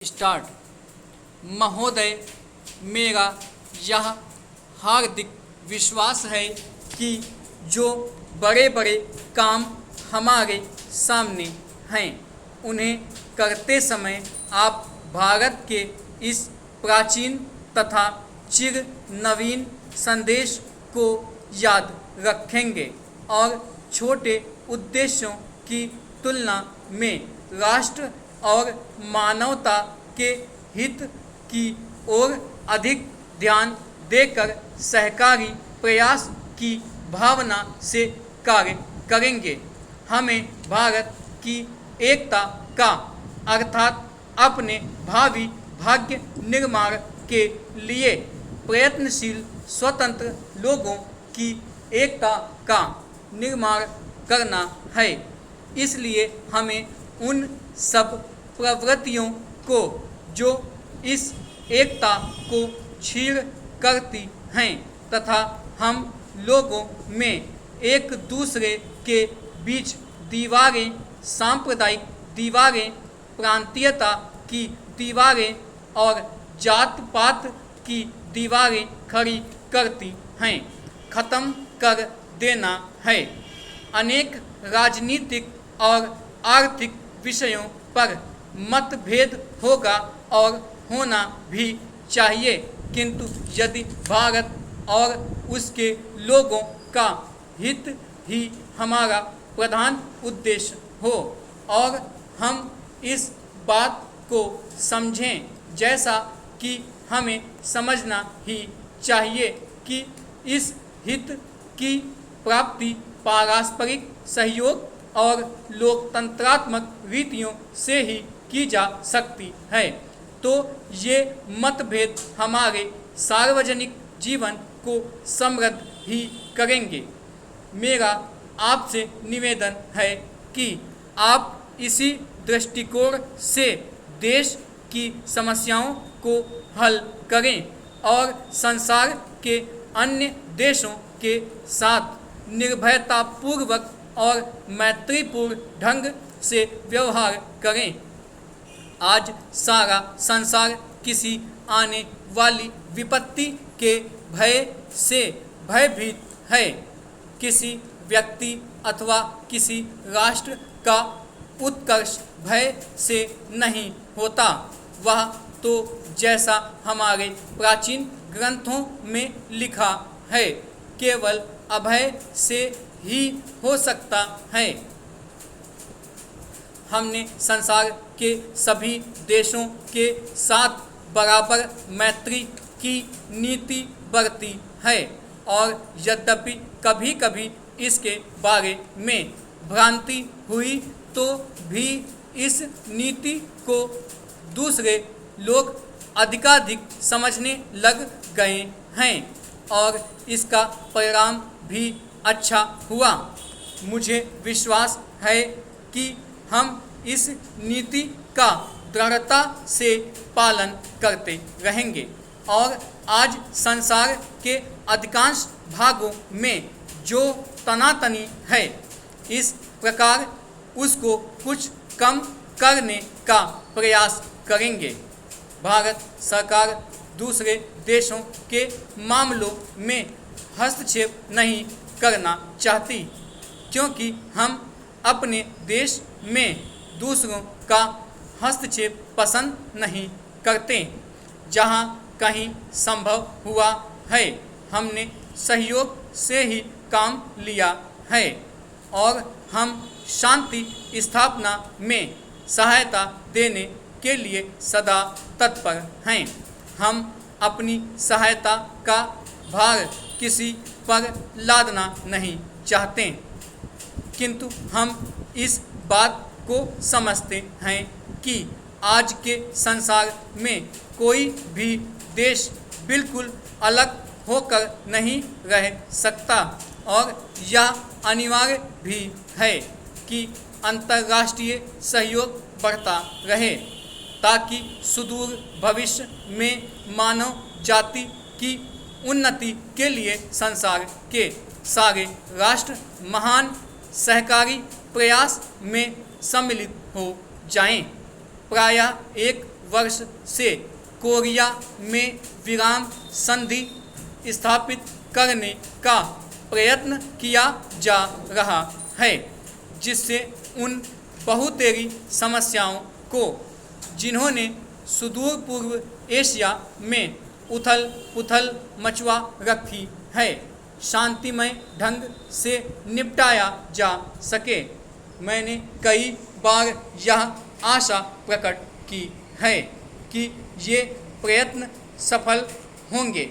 Start. महोदय, मेरा यह हार्दिक विश्वास है कि जो बड़े बड़े काम हमारे सामने हैं उन्हें करते समय आप भारत के इस प्राचीन तथा चिर नवीन संदेश को याद रखेंगे और छोटे उद्देश्यों की तुलना में राष्ट्र और मानवता के हित की ओर अधिक ध्यान देकर सहकारी प्रयास की भावना से कार्य करेंगे। हमें भारत की एकता का अर्थात अपने भावी भाग्य निर्माण के लिए प्रयत्नशील स्वतंत्र लोगों की एकता का निर्माण करना है। इसलिए हमें उन सब प्रवृत्तियों को जो इस एकता को छीड़ करती हैं तथा हम लोगों में एक दूसरे के बीच दीवारें, सांप्रदायिक दीवारें, प्रांतीयता की दीवारें और जात पात की दीवारें खड़ी करती हैं, ख़त्म कर देना है। अनेक राजनीतिक और आर्थिक विषयों पर मतभेद होगा और होना भी चाहिए, किंतु यदि भारत और उसके लोगों का हित ही हमारा प्रधान उद्देश्य हो और हम इस बात को समझें जैसा कि हमें समझना ही चाहिए कि इस हित की प्राप्ति पारस्परिक सहयोग और लोकतंत्रात्मक रीतियों से ही की जा सकती है, तो ये मतभेद हमारे सार्वजनिक जीवन को समृद्ध ही करेंगे। मेरा आपसे निवेदन है कि आप इसी दृष्टिकोण से देश की समस्याओं को हल करें और संसार के अन्य देशों के साथ निर्भयतापूर्वक और मैत्रीपूर्ण ढंग से व्यवहार करें। आज सारा संसार किसी आने वाली विपत्ति के भय से भयभीत है। किसी व्यक्ति अथवा किसी राष्ट्र का उत्कर्ष भय से नहीं होता, वह तो जैसा हमारे प्राचीन ग्रंथों में लिखा है केवल अभय से ही हो सकता है। हमने संसार के सभी देशों के साथ बराबर मैत्री की नीति बरती है और यद्यपि कभी कभी इसके बारे में भ्रांति हुई तो भी इस नीति को दूसरे लोग अधिकाधिक समझने लग गए हैं और इसका परिणाम भी अच्छा हुआ। मुझे विश्वास है कि हम इस नीति का दृढ़ता से पालन करते रहेंगे और आज संसार के अधिकांश भागों में जो तनातनी है, इस प्रकार उसको कुछ कम करने का प्रयास करेंगे। भारत सरकार दूसरे देशों के मामलों में हस्तक्षेप नहीं करना चाहती, क्योंकि हम अपने देश में दूसरों का हस्तक्षेप पसंद नहीं करते। जहाँ कहीं संभव हुआ है हमने सहयोग से ही काम लिया है और हम शांति स्थापना में सहायता देने के लिए सदा तत्पर हैं। हम अपनी सहायता का भार किसी पर लादना नहीं चाहते, किंतु हम इस बात को समझते हैं कि आज के संसार में कोई भी देश बिल्कुल अलग होकर नहीं रह सकता और यह अनिवार्य भी है कि अंतर्राष्ट्रीय सहयोग बढ़ता रहे ताकि सुदूर भविष्य में मानव जाति की उन्नति के लिए संसार के सारे राष्ट्र महान सहकारी प्रयास में सम्मिलित हो जाएं। प्रायः एक वर्ष से कोरिया में विराम संधि स्थापित करने का प्रयत्न किया जा रहा है, जिससे उन बहुतेरी समस्याओं को जिन्होंने सुदूर पूर्व एशिया में उथल पुथल मचवा रखी है, शांतिमय ढंग से निपटाया जा सके। मैंने कई बार यह आशा प्रकट की है कि ये प्रयत्न सफल होंगे।